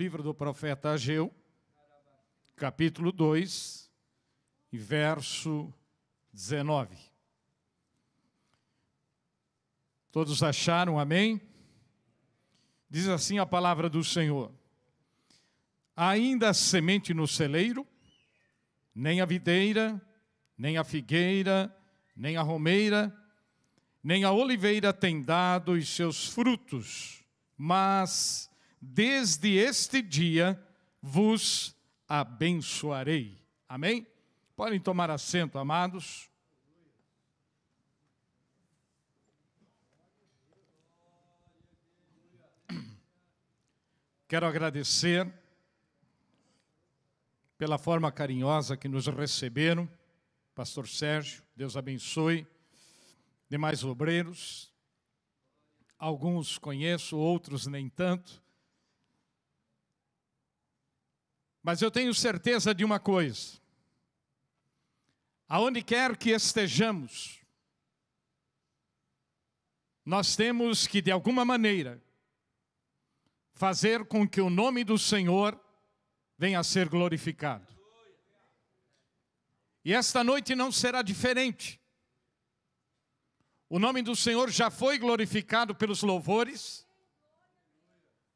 livro do profeta Ageu, capítulo 2, e verso 19. Todos acharam, amém? Diz assim a palavra do Senhor: ainda a semente no celeiro, nem a videira, nem a figueira, nem a romeira, nem a oliveira tem dado os seus frutos, mas desde este dia vos abençoarei. Amém? Podem tomar assento, amados. Quero agradecer pela forma carinhosa que nos receberam. Pastor Sérgio, Deus abençoe. Demais obreiros, alguns conheço, outros nem tanto. Mas eu tenho certeza de uma coisa: aonde quer que estejamos, nós temos que, de alguma maneira, fazer com que o nome do Senhor venha a ser glorificado. E esta noite não será diferente. O nome do Senhor já foi glorificado pelos louvores,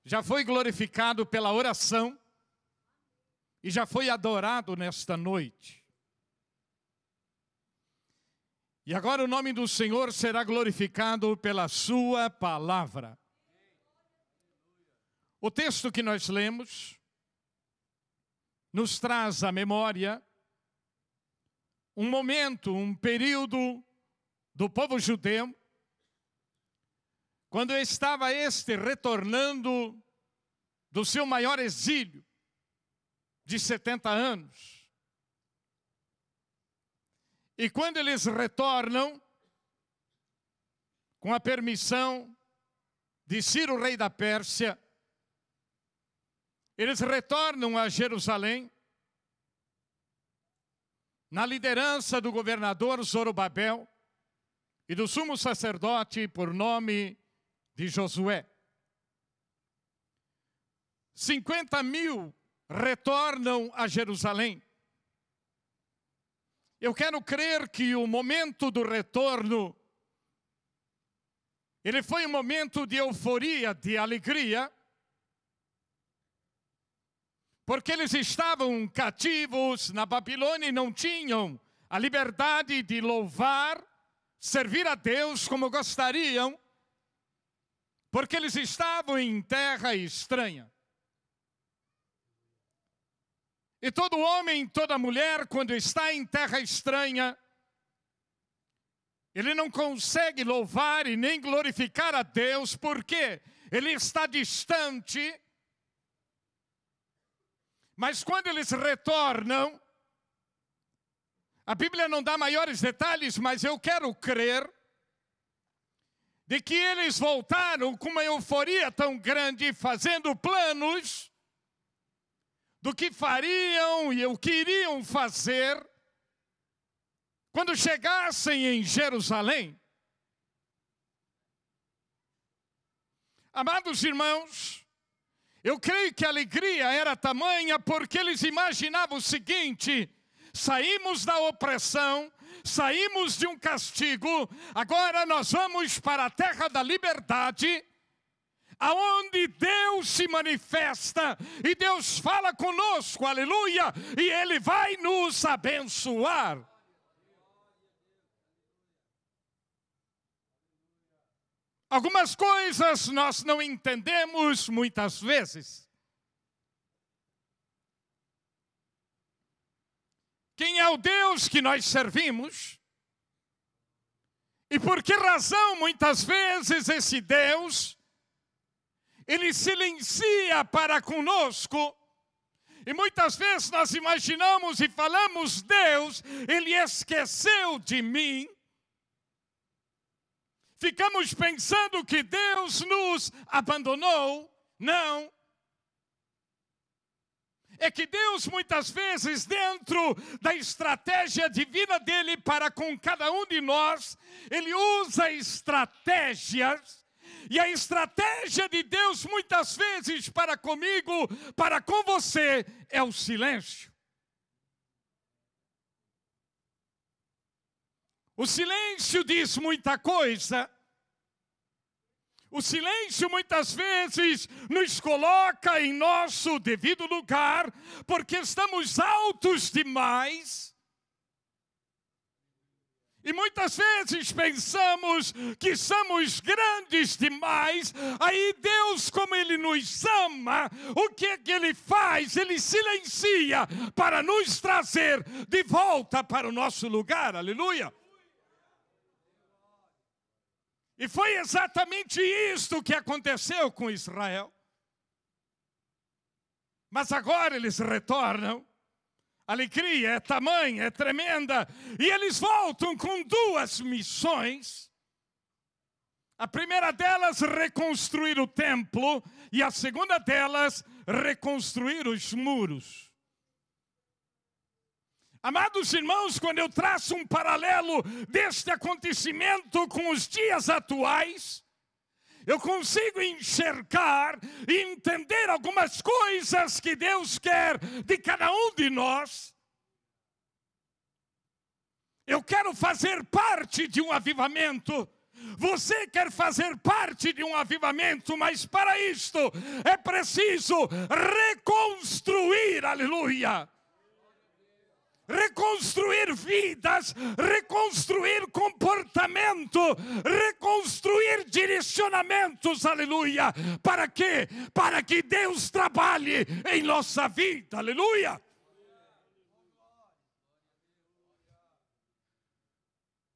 já foi glorificado pela oração e já foi adorado nesta noite. E agora o nome do Senhor será glorificado pela sua palavra. O texto que nós lemos nos traz à memória um momento, um período do povo judeu, quando estava retornando do seu maior exílio de 70 anos. E quando eles retornam, com a permissão de Ciro, rei da Pérsia, eles retornam a Jerusalém, na liderança do governador Zorobabel e do sumo sacerdote por nome de Josué. 50.000 retornam a Jerusalém. Eu quero crer que o momento do retorno, ele foi um momento de euforia, de alegria, porque eles estavam cativos na Babilônia e não tinham a liberdade de louvar, servir a Deus como gostariam, porque eles estavam em terra estranha. E todo homem, toda mulher, quando está em terra estranha, ele não consegue louvar e nem glorificar a Deus, porque ele está distante. Mas quando eles retornam, a Bíblia não dá maiores detalhes, mas eu quero crer de que eles voltaram com uma euforia tão grande, fazendo planos do que fariam e o que iriam fazer quando chegassem em Jerusalém. Amados irmãos, eu creio que a alegria era tamanha porque eles imaginavam o seguinte: saímos da opressão, saímos de um castigo, agora nós vamos para a terra da liberdade, aonde Deus se manifesta e Deus fala conosco, aleluia, e Ele vai nos abençoar. Algumas coisas nós não entendemos muitas vezes. Quem é o Deus que nós servimos? E por que razão muitas vezes esse Deus, Ele silencia para conosco? E muitas vezes nós imaginamos e falamos: Deus, Ele esqueceu de mim. Ficamos pensando que Deus nos abandonou. Não. É que Deus muitas vezes, dentro da estratégia divina dEle para com cada um de nós, Ele usa estratégias E a estratégia de Deus, muitas vezes, para comigo, para com você, é o silêncio. O silêncio diz muita coisa. O silêncio, muitas vezes, nos coloca em nosso devido lugar, porque estamos altos demais. E muitas vezes pensamos que somos grandes demais. Aí Deus, como Ele nos ama, o que é que Ele faz? Ele silencia para nos trazer de volta para o nosso lugar. Aleluia! E foi exatamente isto que aconteceu com Israel. Mas agora eles retornam. A alegria é tamanha, é tremenda. E eles voltam com duas missões. A primeira delas, reconstruir o templo. E a segunda delas, reconstruir os muros. Amados irmãos, quando eu traço um paralelo deste acontecimento com os dias atuais, eu consigo enxergar e entender algumas coisas que Deus quer de cada um de nós. Eu quero fazer parte de um avivamento. Você quer fazer parte de um avivamento, mas para isto é preciso reconstruir, aleluia. Reconstruir vidas, reconstruir comportamento, reconstruir direcionamentos, aleluia. Para quê? Para que Deus trabalhe em nossa vida, aleluia.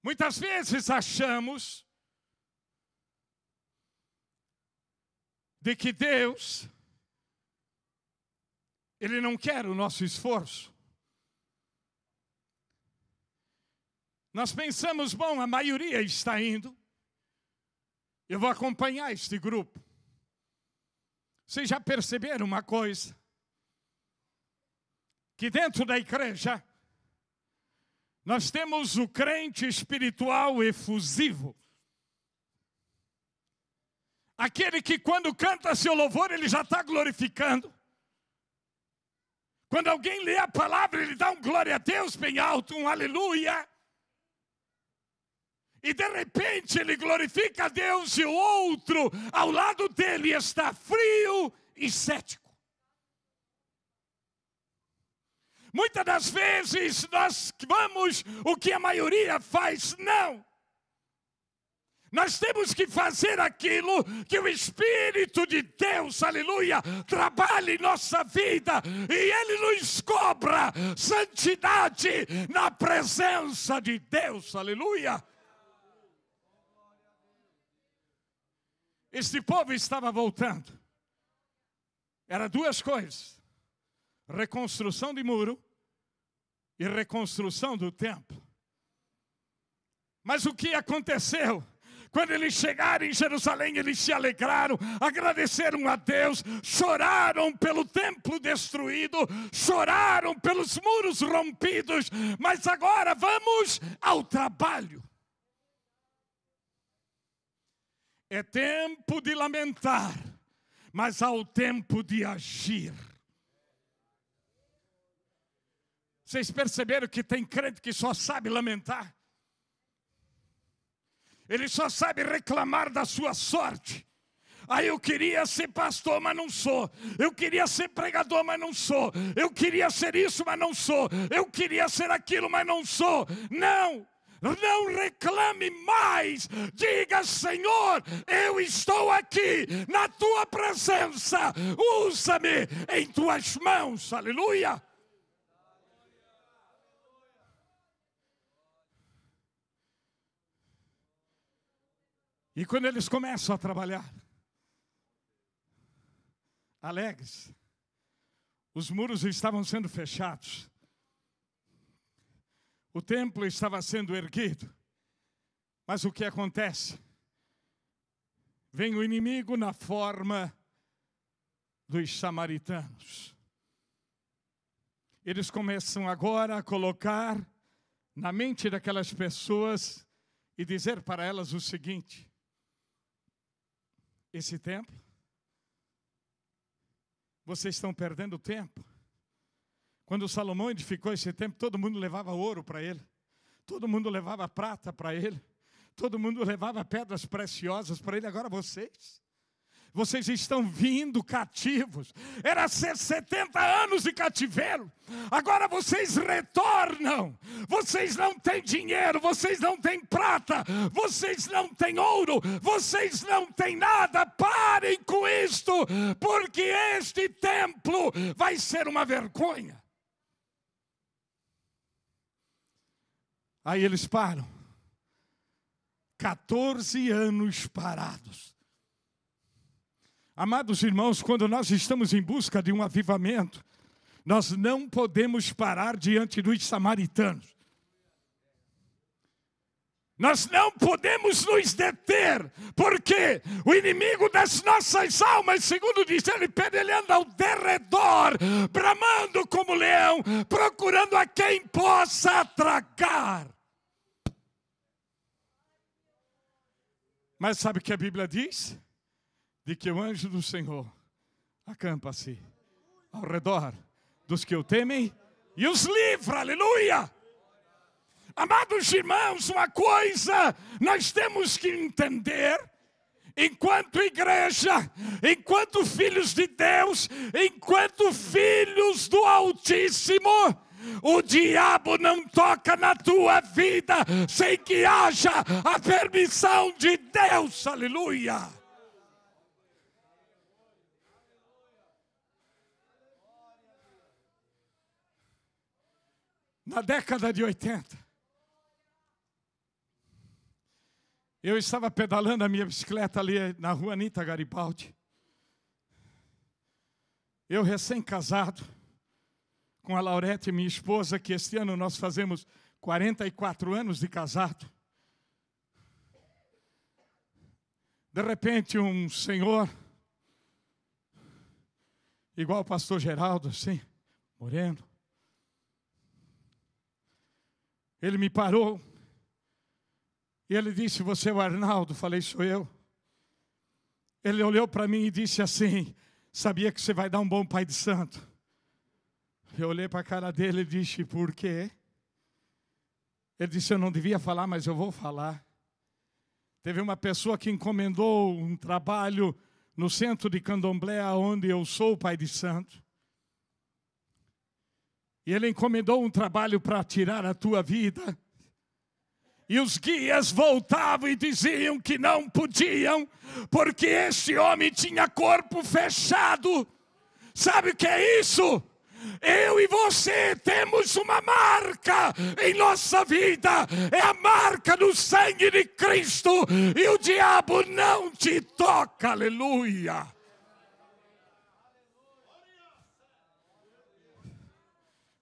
Muitas vezes achamos de que Deus, Ele não quer o nosso esforço. Nós pensamos, bom, a maioria está indo, eu vou acompanhar este grupo. Vocês já perceberam uma coisa? Que dentro da igreja, nós temos o crente espiritual efusivo. Aquele que quando canta seu louvor, ele já está glorificando. Quando alguém lê a palavra, ele dá um glória a Deus bem alto, um aleluia. E de repente ele glorifica a Deus e o outro ao lado dele está frio e cético. Muitas das vezes nós vamos o que a maioria faz, não. Nós temos que fazer aquilo que o Espírito de Deus, aleluia, trabalha em nossa vida. E Ele nos cobra santidade na presença de Deus, aleluia. Este povo estava voltando. Era duas coisas. Reconstrução de muro e reconstrução do templo. Mas o que aconteceu? Quando eles chegaram em Jerusalém, eles se alegraram, agradeceram a Deus, choraram pelo templo destruído, choraram pelos muros rompidos, mas agora vamos ao trabalho. É tempo de lamentar, mas há o tempo de agir. Vocês perceberam que tem crente que só sabe lamentar? Ele só sabe reclamar da sua sorte. Aí eu queria ser pastor, mas não sou. Eu queria ser pregador, mas não sou. Eu queria ser isso, mas não sou. Eu queria ser aquilo, mas não sou. Não! Não reclame mais. Diga, Senhor, eu estou aqui na tua presença. Usa-me em tuas mãos. Aleluia. E quando eles começam a trabalhar, alegres, os muros estavam sendo fechados. O templo estava sendo erguido. Mas o que acontece? Vem o inimigo na forma dos samaritanos. Eles começam agora a colocar na mente daquelas pessoas e dizer para elas o seguinte: esse templo? Vocês estão perdendo tempo. Quando Salomão edificou esse templo, todo mundo levava ouro para ele. Todo mundo levava prata para ele. Todo mundo levava pedras preciosas para ele. Agora vocês estão vindo cativos. Era 70 anos de cativeiro. Agora vocês retornam. Vocês não têm dinheiro, vocês não têm prata, vocês não têm ouro, vocês não têm nada. Parem com isto, porque este templo vai ser uma vergonha. Aí eles param. 14 anos parados. Amados irmãos, quando nós estamos em busca de um avivamento, nós não podemos parar diante dos samaritanos. Nós não podemos nos deter, porque o inimigo das nossas almas, segundo diz ele anda ao derredor, bramando como leão, procurando a quem possa tragar. Mas sabe o que a Bíblia diz? De que o anjo do Senhor acampa-se ao redor dos que o temem e os livra, aleluia! Amados irmãos, uma coisa nós temos que entender, enquanto igreja, enquanto filhos de Deus, enquanto filhos do Altíssimo, o diabo não toca na tua vida sem que haja a permissão de Deus, aleluia! Na década de 80, eu estava pedalando a minha bicicleta ali na rua Anita Garibaldi. Eu recém-casado, com a Laurete, minha esposa, que este ano nós fazemos 44 anos de casado. De repente um senhor, igual o pastor Geraldo, assim, moreno, ele me parou e ele disse: você é o Arnaldo? Falei: sou eu. Ele olhou para mim e disse assim: sabia que você vai dar um bom pai de santo? Eu olhei para a cara dele e disse: por quê? Ele disse: eu não devia falar, mas eu vou falar. Teve uma pessoa que encomendou um trabalho no centro de Candomblé, onde eu sou o pai de santo. E ele encomendou um trabalho para tirar a tua vida. E os guias voltavam e diziam que não podiam, porque este homem tinha corpo fechado. Sabe o que é isso? Eu e você temos uma marca em nossa vida. É a marca do sangue de Cristo. E o diabo não te toca, aleluia.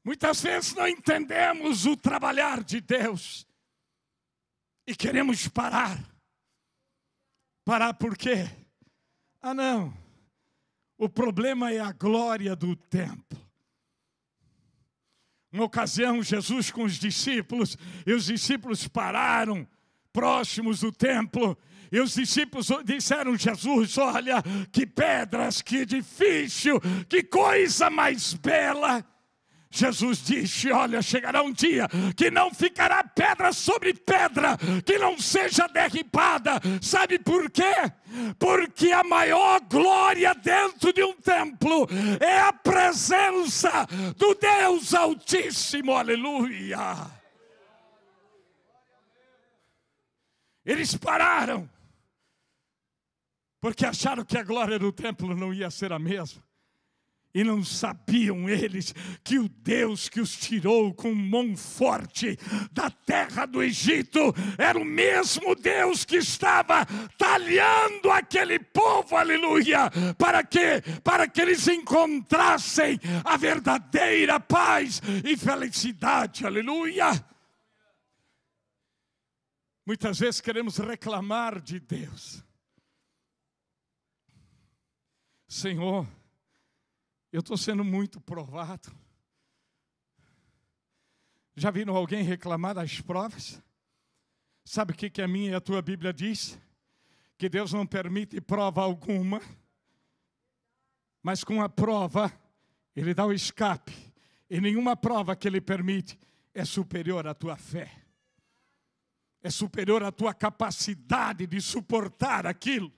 Muitas vezes não entendemos o trabalhar de Deus e queremos parar. Parar por quê? Ah, não. O problema é a glória do templo. Uma ocasião, Jesus com os discípulos, e os discípulos pararam próximos do templo. E os discípulos disseram: Jesus, olha, que pedras, que edifício, que coisa mais bela. Jesus disse: olha, chegará um dia que não ficará pedra sobre pedra, que não seja derribada. Sabe por quê? Porque a maior glória dentro de um templo é a presença do Deus Altíssimo, aleluia. Eles pararam, porque acharam que a glória do templo não ia ser a mesma. E não sabiam eles que o Deus que os tirou com mão forte da terra do Egito era o mesmo Deus que estava talhando aquele povo, aleluia, para que eles encontrassem a verdadeira paz e felicidade, aleluia. Muitas vezes queremos reclamar de Deus. Senhor, eu estou sendo muito provado. Já viram alguém reclamar das provas? Sabe o que a minha e a tua Bíblia diz? que Deus não permite prova alguma, mas com a prova, Ele dá o escape. E nenhuma prova que Ele permite é superior à tua fé. É superior à tua capacidade de suportar aquilo.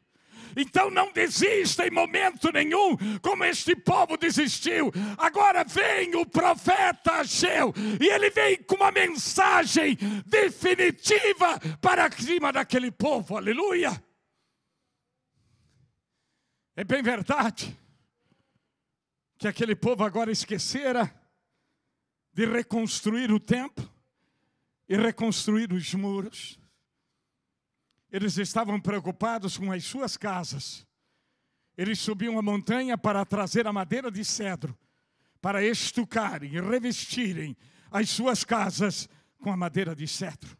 Então não desista em momento nenhum, como este povo desistiu. Agora vem o profeta Ageu, e ele vem com uma mensagem definitiva para cima daquele povo, aleluia. É bem verdade que aquele povo agora esquecera de reconstruir o templo e reconstruir os muros. Eles estavam preocupados com as suas casas. Eles subiam a montanha para trazer a madeira de cedro, para estucarem e revestirem as suas casas com a madeira de cedro.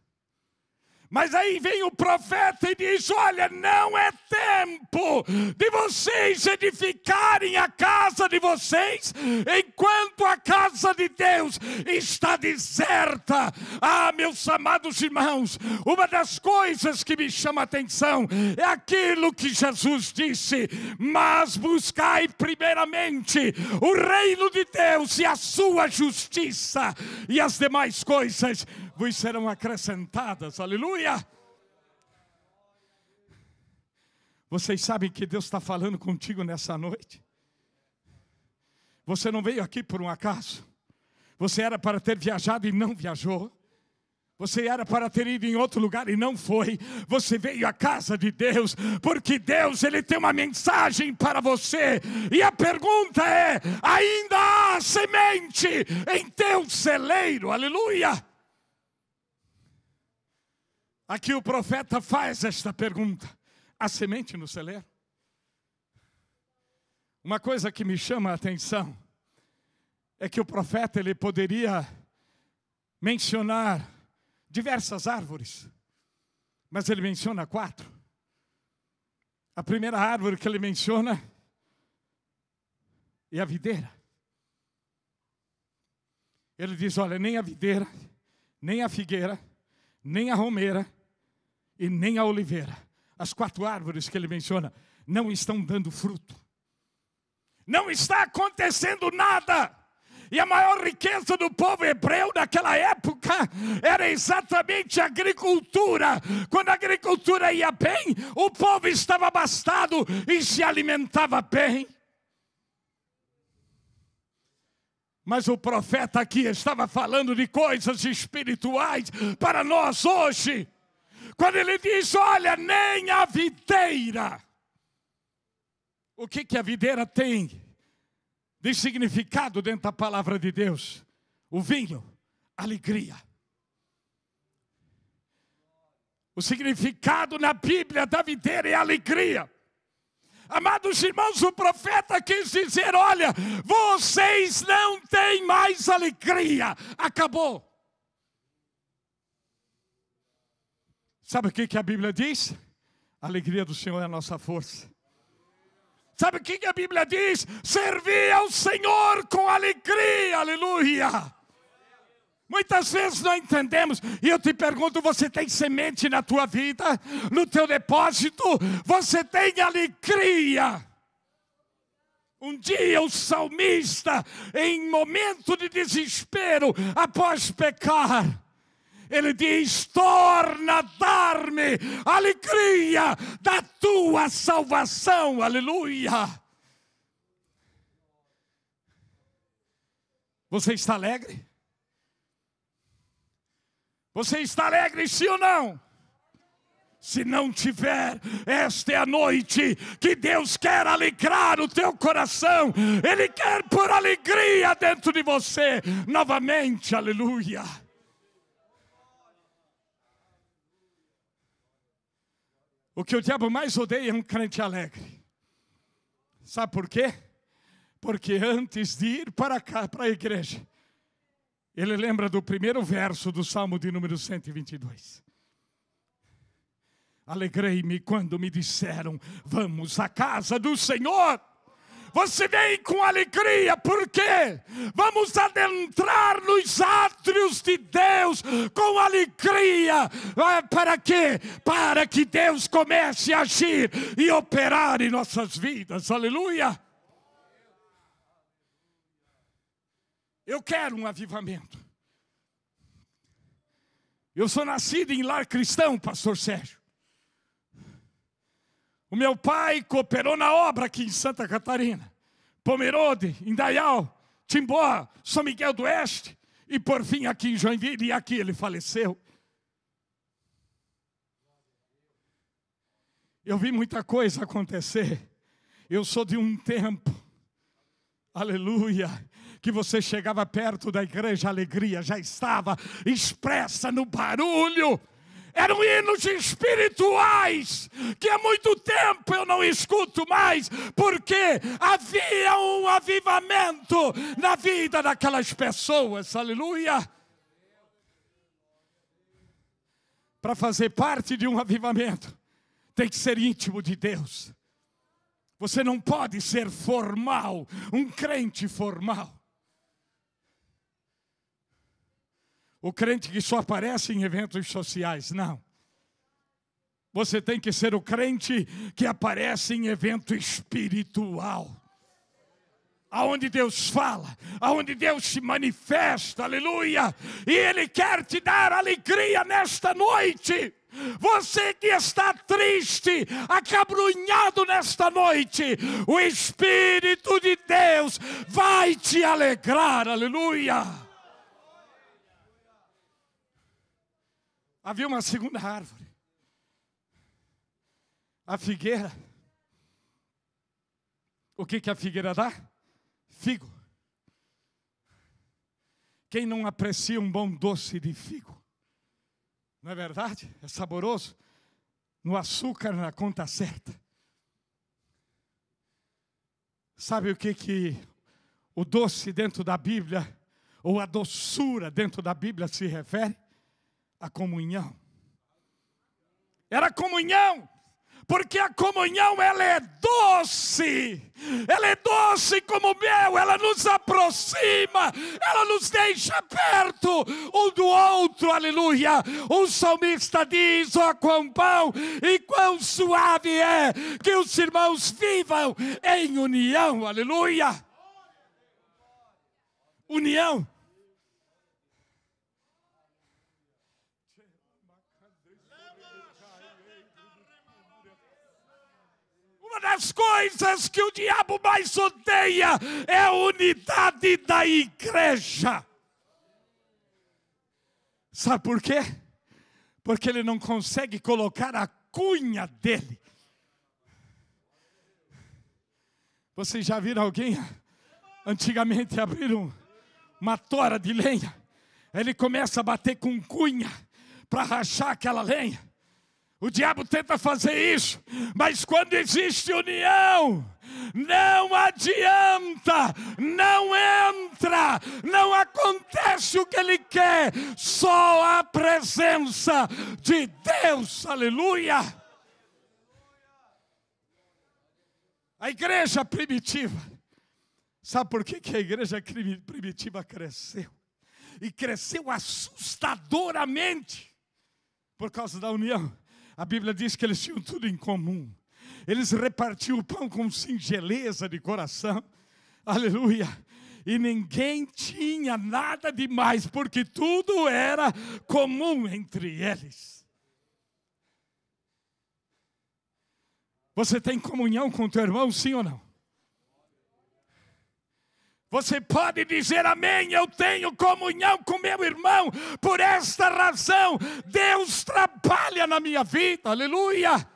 Mas aí vem o profeta e diz: olha, não é tempo de vocês edificarem a casa de vocês, enquanto a casa de Deus está deserta. Ah, meus amados irmãos, uma das coisas que me chama a atenção é aquilo que Jesus disse: mas buscai primeiramente o reino de Deus e a sua justiça, e as demais coisas vos serão acrescentadas, aleluia. Vocês sabem que Deus está falando contigo nessa noite? Você não veio aqui por um acaso. Você era para ter viajado e não viajou. Você era para ter ido em outro lugar e não foi. Você veio à casa de Deus, porque Deus, Ele tem uma mensagem para você. E a pergunta é: ainda há semente em teu celeiro? Aleluia! Aqui o profeta faz esta pergunta: há semente no celeiro? Uma coisa que me chama a atenção é que o profeta, ele poderia mencionar diversas árvores, mas ele menciona 4. A primeira árvore que ele menciona é a videira. Ele diz: olha, nem a videira, nem a figueira, nem a romeira e nem a oliveira, as 4 árvores que ele menciona, não estão dando fruto. Não está acontecendo nada. E a maior riqueza do povo hebreu naquela época era exatamente a agricultura. Quando a agricultura ia bem, o povo estava abastado e se alimentava bem. Mas o profeta aqui estava falando de coisas espirituais para nós hoje. Quando ele diz: olha, nem a videira. O que a videira tem de significado dentro da palavra de Deus? O vinho, alegria. O significado na Bíblia da videira é alegria. Amados irmãos, o profeta quis dizer: olha, vocês não têm mais alegria, acabou. Sabe o que a Bíblia diz? A alegria do Senhor é a nossa força. Sabe o que a Bíblia diz? Servir ao Senhor com alegria, aleluia. Muitas vezes não entendemos. E eu te pergunto: você tem semente na tua vida? No teu depósito? Você tem alegria? Um dia o salmista, em momento de desespero, após pecar, ele diz: torna a dar-me alegria da tua salvação, aleluia. Você está alegre? Você está alegre, sim ou não? Se não tiver, esta é a noite que Deus quer alegrar o teu coração. Ele quer pôr alegria dentro de você novamente, aleluia. O que o diabo mais odeia é um crente alegre. Sabe por quê? Porque antes de ir para cá, para a igreja, ele lembra do primeiro verso do Salmo de número 122. Alegrei-me quando me disseram: vamos à casa do Senhor. Você vem com alegria, por quê? Vamos adentrar nos átrios de Deus com alegria. Para quê? Para que Deus comece a agir e operar em nossas vidas. Aleluia! Eu quero um avivamento. Eu sou nascido em lar cristão, pastor Sérgio. O meu pai cooperou na obra aqui em Santa Catarina, Pomerode, Indaial, Timbó, São Miguel do Oeste e por fim aqui em Joinville, e aqui ele faleceu. Eu vi muita coisa acontecer. Eu sou de um tempo, aleluia, que você chegava perto da igreja, a alegria já estava expressa no barulho. Eram hinos espirituais que há muito tempo eu não escuto mais, porque havia um avivamento na vida daquelas pessoas, aleluia. Para fazer parte de um avivamento, tem que ser íntimo de Deus. Você não pode ser formal, um crente formal. O crente que só aparece em eventos sociais, não. Você tem que ser o crente que aparece em evento espiritual. Aonde Deus fala, aonde Deus se manifesta, aleluia. E Ele quer te dar alegria nesta noite. Você que está triste, acabrunhado nesta noite, o Espírito de Deus vai te alegrar, aleluia. Havia uma segunda árvore, a figueira. O que a figueira dá? Figo. Quem não aprecia um bom doce de figo? Não é verdade? É saboroso. No açúcar, na conta certa. Sabe o que o doce dentro da Bíblia, ou a doçura dentro da Bíblia se refere? A comunhão. Era comunhão, porque a comunhão ela é doce como mel, ela nos aproxima, ela nos deixa perto um do outro, aleluia. O salmista diz: ó, quão bom e quão suave é que os irmãos vivam em união, aleluia. União. Uma das coisas que o diabo mais odeia é a unidade da igreja. Sabe por quê? Porque ele não consegue colocar a cunha dele. Vocês já viram alguém antigamente abrir uma tora de lenha? Ele começa a bater com cunha para rachar aquela lenha. O diabo tenta fazer isso, mas quando existe união, não adianta, não entra, não acontece o que ele quer, só a presença de Deus, aleluia. A igreja primitiva, sabe por que a igreja primitiva cresceu? E cresceu assustadoramente por causa da união. A Bíblia diz que eles tinham tudo em comum. Eles repartiam o pão com singeleza de coração. Aleluia. E ninguém tinha nada demais, porque tudo era comum entre eles. Você tem comunhão com teu irmão, sim ou não? Você pode dizer amém, eu tenho comunhão com meu irmão, por esta razão Deus trabalha na minha vida, aleluia.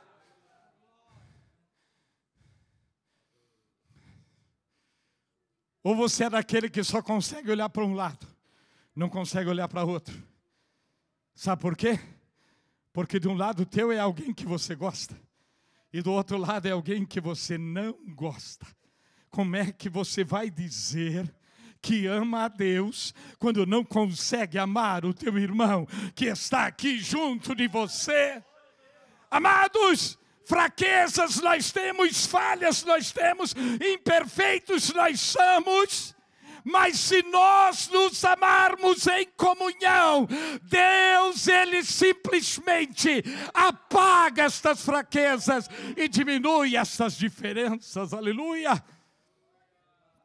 Ou você é daquele que só consegue olhar para um lado, não consegue olhar para outro. Sabe por quê? Porque de um lado teu é alguém que você gosta, e do outro lado é alguém que você não gosta. Como é que você vai dizer que ama a Deus quando não consegue amar o teu irmão que está aqui junto de você? Amados, Fraquezas nós temos, falhas nós temos, imperfeitos nós somos. Mas se nós nos amarmos em comunhão, Deus, Ele simplesmente apaga estas fraquezas e diminui estas diferenças. Aleluia!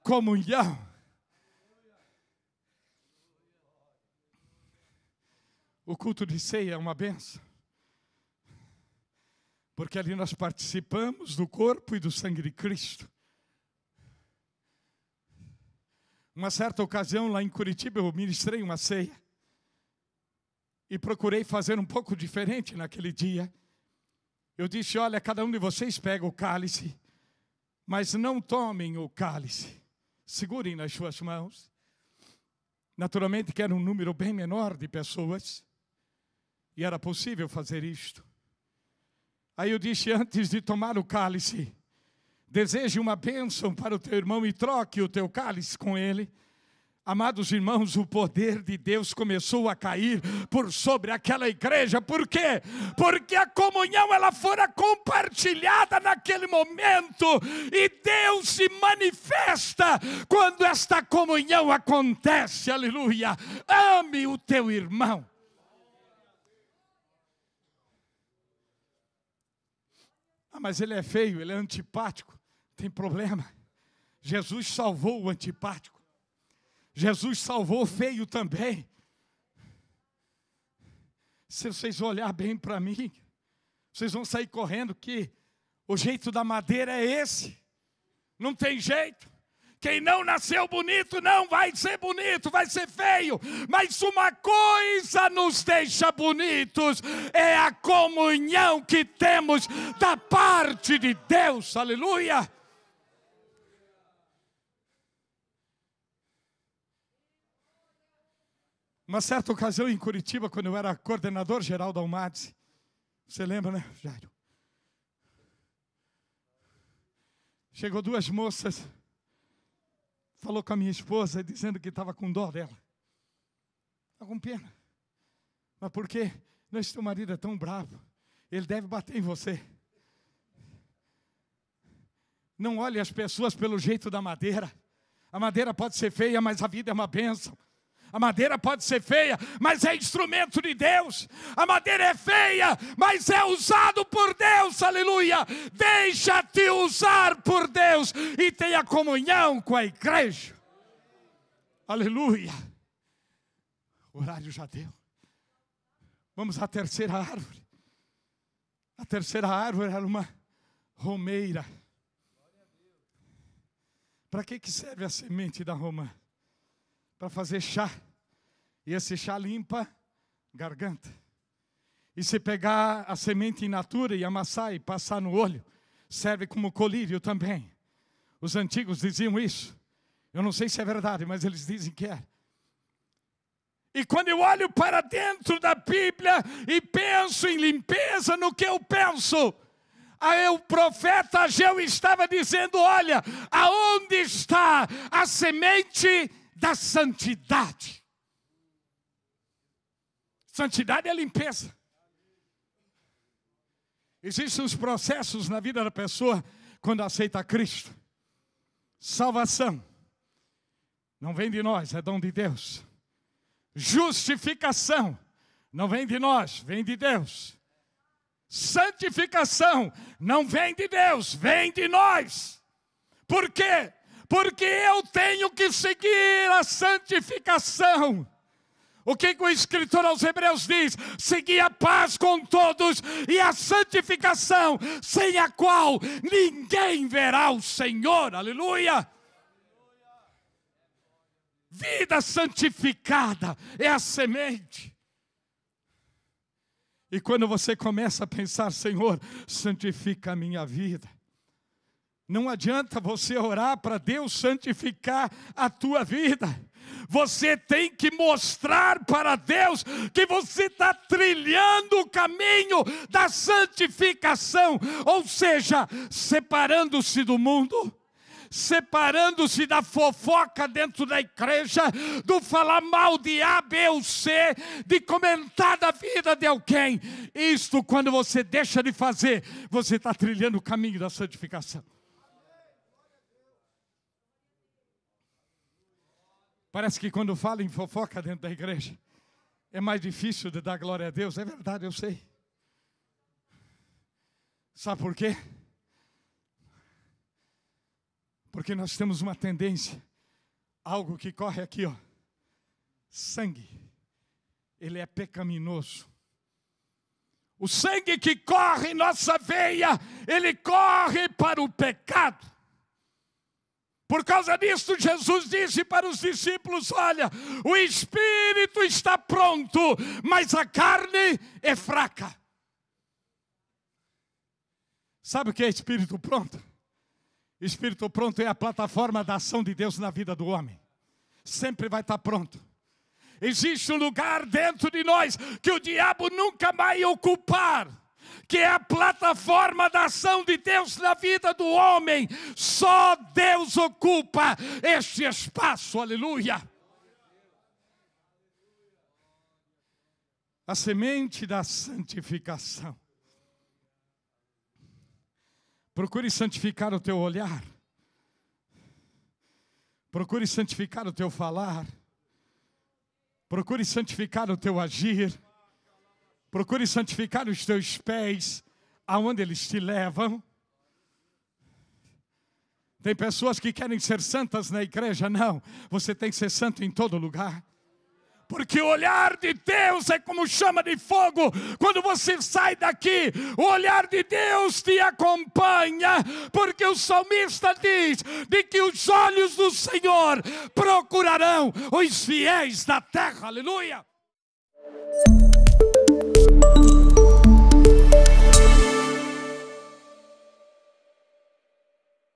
Comunhão. O culto de ceia é uma bênção, porque ali nós participamos do corpo e do sangue de Cristo. Uma certa ocasião, lá em Curitiba, eu ministrei uma ceia. E procurei fazer um pouco diferente naquele dia. Eu disse, olha, cada um de vocês pega o cálice, mas não tomem o cálice. Segurem nas suas mãos. Naturalmente que era um número bem menor de pessoas. E era possível fazer isto. Aí eu disse, antes de tomar o cálice, deseje uma bênção para o teu irmão e troque o teu cálice com ele. Amados irmãos, o poder de Deus começou a cair por sobre aquela igreja. Por quê? Porque a comunhão ela fora compartilhada naquele momento. E Deus se manifesta quando esta comunhão acontece. Aleluia! Ame o teu irmão. Ah, mas ele é feio, ele é antipático. Tem problema. Jesus salvou o antipático. Jesus salvou o feio também. Se vocês olharem bem para mim, vocês vão sair correndo que o jeito da madeira é esse. Não tem jeito. Quem não nasceu bonito não vai ser bonito, vai ser feio. Mas uma coisa nos deixa bonitos, é a comunhão que temos da parte de Deus. Aleluia! Uma certa ocasião em Curitiba, quando eu era coordenador geral da UMADS, você lembra, né, Jairo? Chegou duas moças, falou com a minha esposa, dizendo que estava com dó dela. Estava com pena. Mas por quê? Não, esse teu marido é tão bravo, ele deve bater em você. Não olhe as pessoas pelo jeito da madeira. A madeira pode ser feia, mas a vida é uma bênção. A madeira pode ser feia, mas é instrumento de Deus. A madeira é feia, mas é usado por Deus. Aleluia! Deixa-te usar por Deus e tenha comunhão com a igreja. Aleluia! O horário já deu. Vamos à terceira árvore. A terceira árvore era uma romeira. Para que serve a semente da romã? Para fazer chá. E esse chá limpa garganta. E se pegar a semente in natura e amassar e passar no olho, serve como colírio também. Os antigos diziam isso. Eu não sei se é verdade, mas eles dizem que é. E quando eu olho para dentro da Bíblia e penso em limpeza, no que eu penso? Aí o profeta Ageu estava dizendo, olha, aonde está a semente da santidade? Santidade é limpeza. Existem os processos na vida da pessoa quando aceita Cristo. Salvação não vem de nós, é dom de Deus. Justificação não vem de nós, vem de Deus. Santificação não vem de Deus, vem de nós. Por quê? Porque eu tenho que seguir a santificação. O que o escritor aos Hebreus diz? Seguir a paz com todos e a santificação, sem a qual ninguém verá o Senhor. Aleluia! Vida santificada é a semente. E quando você começa a pensar, Senhor, santifica a minha vida. Não adianta você orar para Deus santificar a tua vida. Você tem que mostrar para Deus que você está trilhando o caminho da santificação. Ou seja, separando-se do mundo, separando-se da fofoca dentro da igreja, do falar mal de A, B ou C, de comentar da vida de alguém. Isto, quando você deixa de fazer, você está trilhando o caminho da santificação. Parece que quando fala em fofoca dentro da igreja, é mais difícil de dar glória a Deus. É verdade, eu sei. Sabe por quê? Porque nós temos uma tendência, algo que corre aqui, ó. Sangue, ele é pecaminoso. O sangue que corre em nossa veia, ele corre para o pecado. Por causa disso, Jesus disse para os discípulos: olha, o espírito está pronto, mas a carne é fraca. Sabe o que é espírito pronto? Espírito pronto é a plataforma da ação de Deus na vida do homem. Sempre vai estar pronto. Existe um lugar dentro de nós que o diabo nunca vai ocupar, que é a plataforma da ação de Deus na vida do homem. Só Deus ocupa este espaço, aleluia. A semente da santificação. Procure santificar o teu olhar. Procure santificar o teu falar. Procure santificar o teu agir. Procure santificar os teus pés, aonde eles te levam. Tem pessoas que querem ser santas na igreja. Não, você tem que ser santo em todo lugar. Porque o olhar de Deus é como chama de fogo. Quando você sai daqui, o olhar de Deus te acompanha. Porque o salmista diz de que os olhos do Senhor procurarão os fiéis da terra. Aleluia!